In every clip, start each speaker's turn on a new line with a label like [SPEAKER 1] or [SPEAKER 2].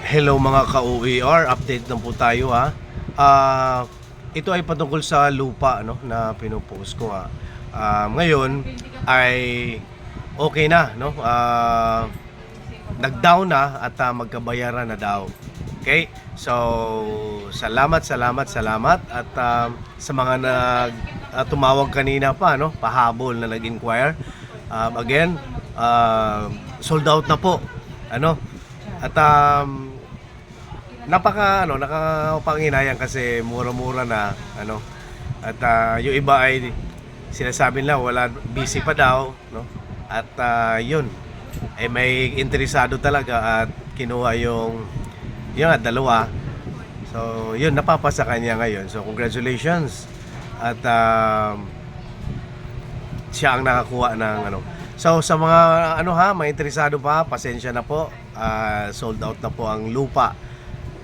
[SPEAKER 1] Hello mga ka-OER, update lang po tayo ha. Ito ay patungkol sa lupa no, na pinupost ko ha. Ngayon ay okay na no. Nag-down na at magkabayaran na daw. Okay? So, salamat at sa mga tumawag kanina pa no, pahabol na nag-inquire. Again, sold out na po. Ano? At nakakapanginayang kasi mura-mura na ano. At yung iba ay sinasabi nila wala, busy pa daw no. At yun ay may interesado talaga at kinuha yung dalawa. So yun, napapasa kanya ngayon. So congratulations. At siya ang nakakuha ng ano. So sa mga may interesado pa, pasensya na po. Sold out na po ang lupa.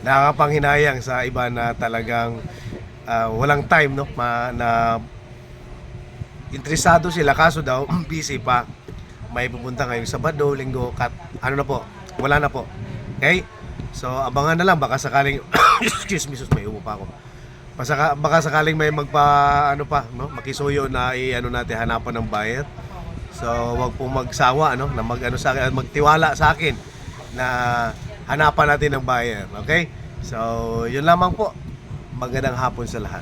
[SPEAKER 1] Nakakapanghinayang sa iba na talagang walang time no, na interesado sila kaso daw busy pa. May pupunta ngayong Sabado, Linggo, na po, wala na po. Okay? So abangan na lang, baka sakaling excuse me, may ubo pa ako. Baka sakaling may makisuyo na natin hanapan ng buyer. So wag po magsawa no, na magtiwala sa akin na hanapan natin ng buyer. Okay? So yun lamang po. Magandang hapon sa lahat.